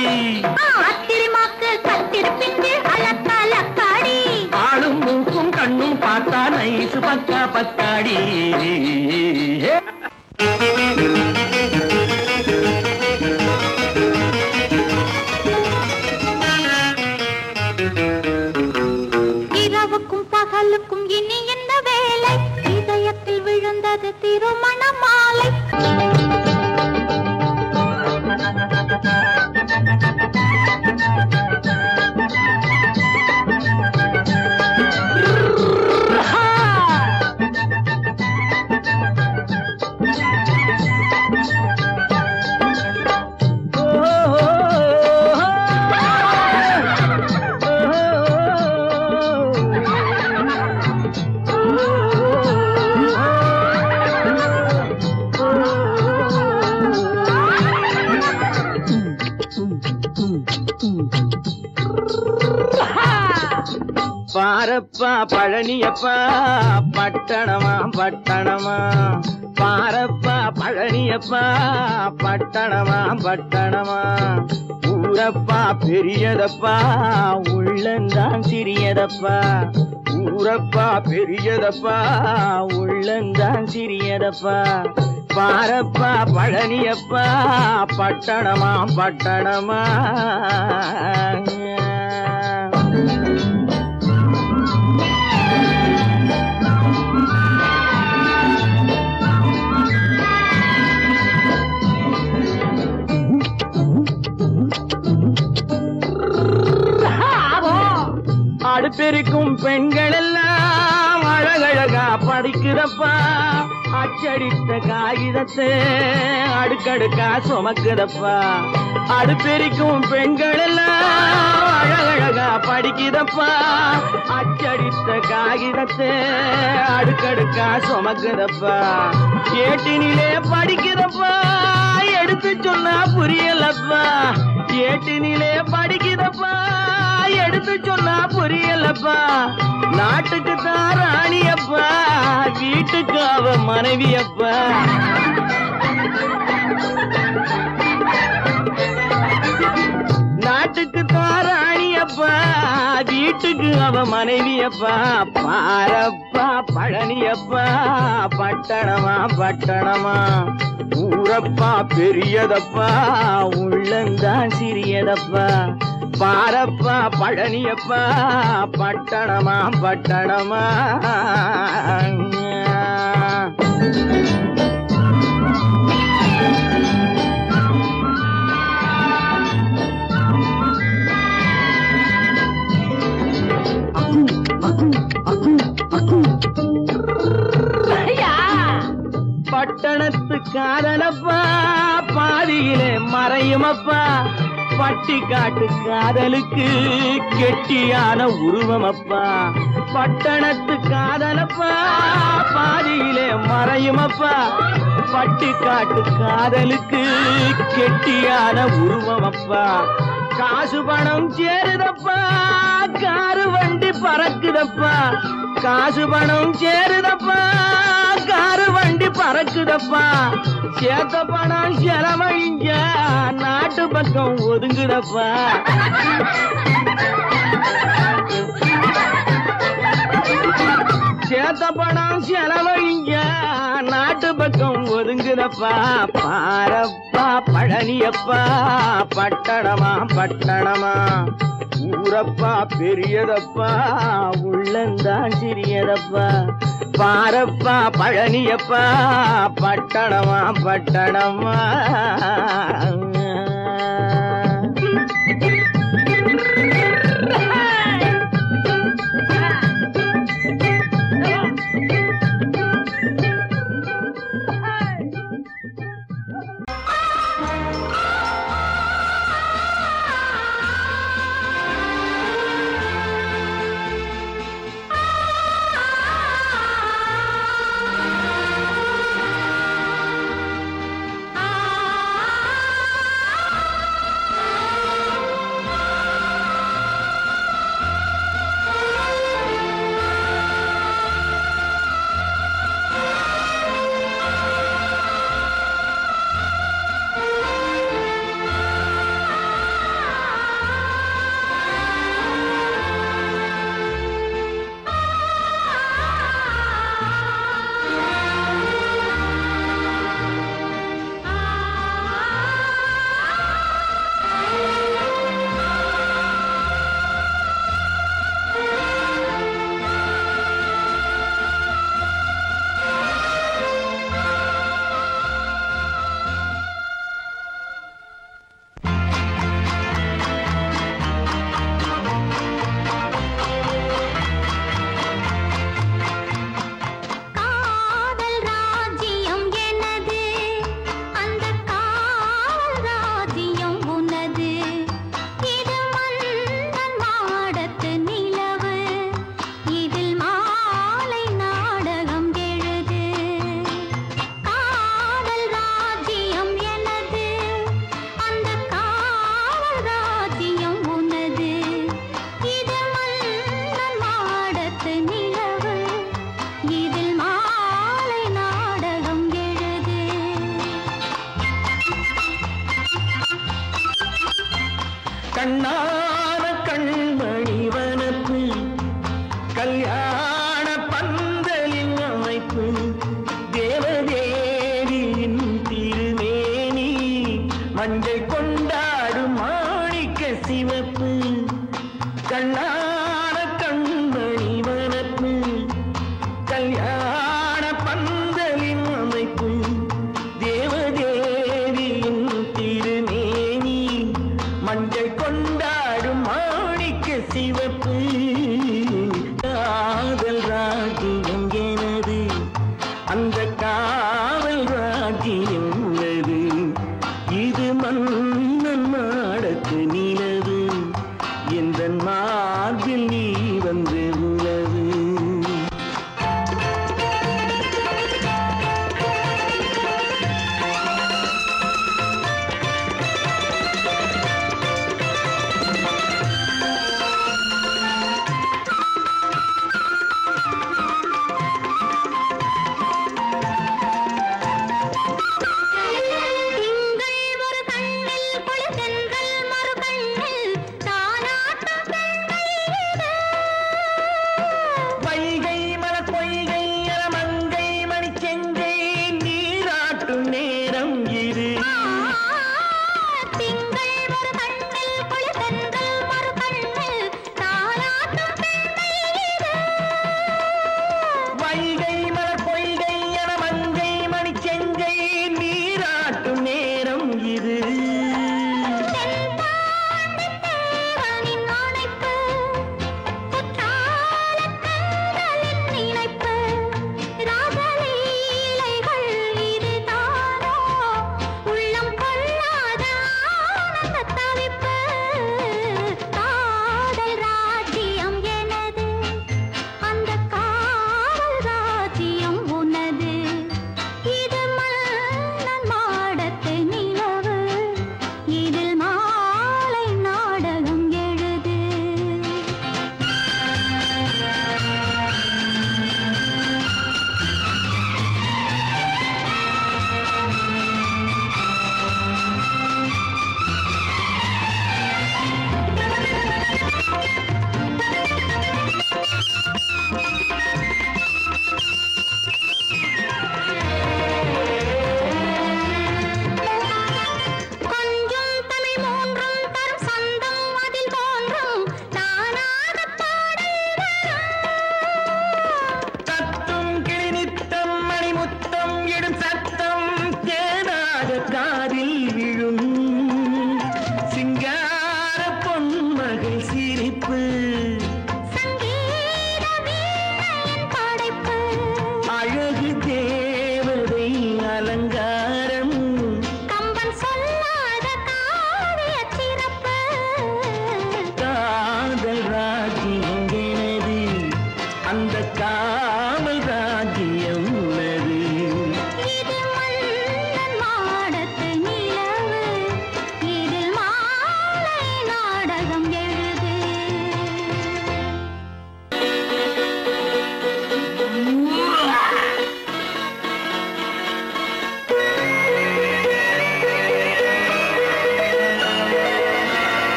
அத்திரிமாக்கு கத்திருப்பிஞ்சு அலக்காடி. ஆளும் மூக்கும் கண்ணும் பார்த்தா நைசு மனசு பக்கா பக்காடி. இரவுக்கும் பகலுக்கும் இனி என்ன வேலை, இதயத்தில் விழுந்தது திருமண மாலை. பாரப்பா பழனியப்பா பட்டணமா பட்டணமா, பாரப்பா பழனியப்பா பட்டணமா பட்டணமா, ஊரப்பா பெரியதப்பா உள்ளந்தான் சிறியதப்பா, ஊரப்பா பெரியதப்பா உள்ளந்தான் சிறியதப்பா, பாரப்பா பழனியப்பா பட்டணமா பட்டணமா. அடுப்பெருக்கும் பெண்கள் எல்லாம் அழகழகா படிக்கிறப்பா, அச்சடித்த காகிதத்தை அடுக்கடுக்கா சுமக்குதப்பா, அடுப்பெருக்கும் பெண்கள் எல்லாம் அழகழகா படிக்கிறப்பா, அச்சடித்த காகிதத்தை அடுக்கடுக்கா சுமக்குதப்பா, ஏட்டினிலே படிக்கிறப்பா எடுத்து சொன்னா புரியலப்பா, ஏட்டினிலே படிக்கிறப்பா எடுத்து சொன்னா புரியலப்பா, நாட்டுக்கு தான் ராணியப்பா வீட்டுக்கு அவ மனைவியப்பா, நாட்டுக்கு தான் ராணியப்பா வீட்டுக்கு அவ மனைவியப்பா, பாரப்பா பழனியப்பா பட்டணமா பட்டணமா, ஊரப்பா பெரியதப்பா உள்ளந்தான் சிறியதப்பா, பாரப்பா பழனியப்பா பட்டணமா பட்டணமா. பட்டணத்து காதலப்பா பாதியிலே மறையுமப்பா, பட்டி காட்டு காதலுக்கு கெட்டியான உருவமப்பா, பட்டணத்து காதலப்பா பாதியிலே மறையுமப்பா, பட்டி காட்டு காதலுக்கு கெட்டியான உருவமப்பா, காசு பணம் சேருதப்பா காரு வண்டி பறக்குதப்பா, காசு பணம் சேருதப்பா காரு வண்டி பறக்குதப்பா, சேத்த பணம் செலவழிஞ்ச நாட்டு பக்கம் ஒதுங்குதப்பா, சேத்த பணம் செலவழிஞ்ச நாட்டு பக்கம் ஒதுங்குதப்பா, பாரப்பா பழனியப்பா பட்டணமா பட்டணமா, ஊரப்பா பெரியதப்பா உள்ளந்தான் சிறியதப்பா, பாரப்பா பழனியப்பா பட்டணமா பட்டணமா. கண்ணான கண்மணி வனப்பு கல்யாண பந்தலின் அமைப்பு தேவதேவியின் திருமேனி மஞ்சள் கொண்டாடும் மாணிக்க சிவப்பு கண்ணான கண்மணி வனப்பு கல்யாண பந்தலின் அமைப்பு தேவதேவியின் திருமேனி மஞ்சள் கொண்டாடும் மாணிக்க சிவப்பு காதல் ராஜ்யம் எனது அந்த காவல் ராஜ்யம் உள்ளது இது மன்னன் மாடத்து நிலவு எந்த மார்பில் நீ வந்து உலவு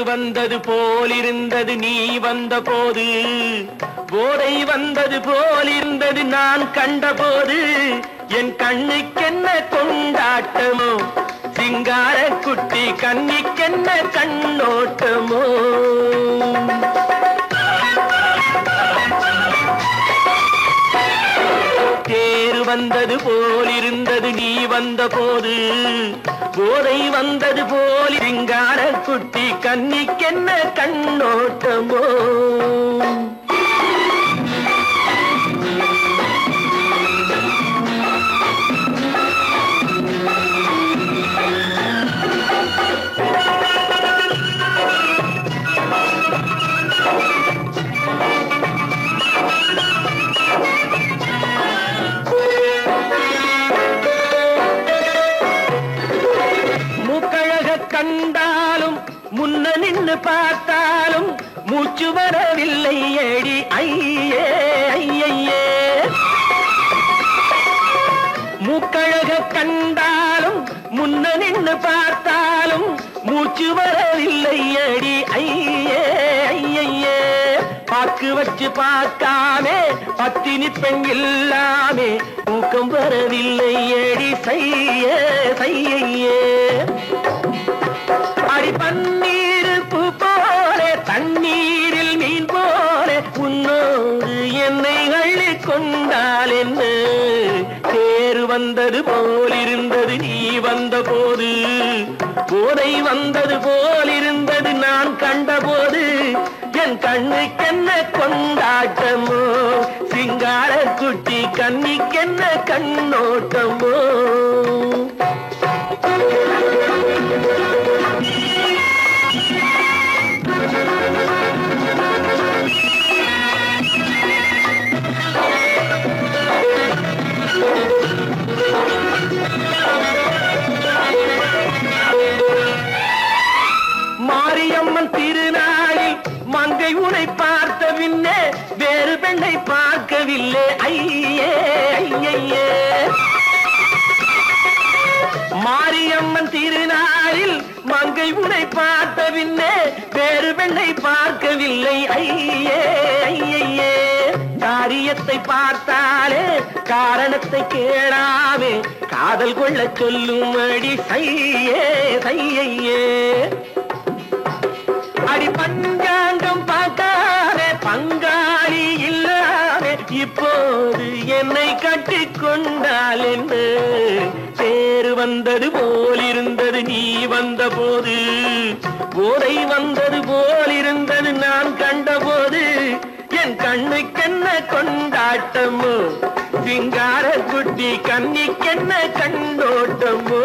வந்தது போலிருந்தது நீ வந்த போது போதை வந்தது போலிருந்தது நான் கண்டபோது என் கண்ணுக்கென்ன கொண்டாட்டமோ சிங்கார குட்டி கண்ணிக்கென்ன கண்ணோட்டமோ தேர் வந்தது போலிருந்தது நீ வந்த போது போதை வந்தது போல் சிங்கார குட்டி கண்ணிக்கென்ன கண்ணோட்டமோ கண்டாலும் முன்ன நின்று பார்த்தாலும் மூச்சு வரவில்லை ஏடி ஐயே ஐயே மூக்கழக கண்டாலும் முன்ன நின்று பார்த்தாலும் மூச்சு வரவில்லை அடி ஐயே ஐயே பாக்கு வச்சு பார்க்காமே பத்தினி பெண் இல்லாமே தூக்கம் வரவில்லை அடி செய்ய செய்யே அடி பன்னீர் பூ போல தண்ணீரில் மீன் போல உன்னோடு என்னை அள்ளி கொண்டால் என்ன தேர் வந்தது போலிருந்தது நீ வந்த போது போதை வந்தது போலிருந்தது நான் கண்டபோது என் கண்ணுக்கென்ன கொண்டாட்டமோ சிங்கார குட்டி கண்ணிக்கென்ன கண்ணோட்டமோ மாரியம்மன் திருநாளில் மங்கை உனை பார்த்த பின்னே வேறு பெண்ணை பார்க்கவில்லை ஐயே ஐயே மாரியம்மன் திருநாளில் மங்கை உனை பார்த்த பின்னே வேறு பெண்ணை பார்க்கவில்லை ஐயே ஐயே காரியத்தை பார்த்தாலே காரணத்தை கேளாமே காதல் கொள்ள சொல்லும் அடி சையே சையே அடி பஞ்சாங்கம் பார்க்காதே பங்காளி இல்லாமே இப்போது என்னை கட்டிக் கொண்டால் என்று தேர் வந்தது போலிருந்தது நீ வந்த போது போதை வந்தது போலிருந்தது நான் கண்டபோது என் கண்ணுக்கென்ன கொண்டாட்டமோ சிங்கார குட்டி கண்ணிக்கென்ன கண்ணோட்டமோ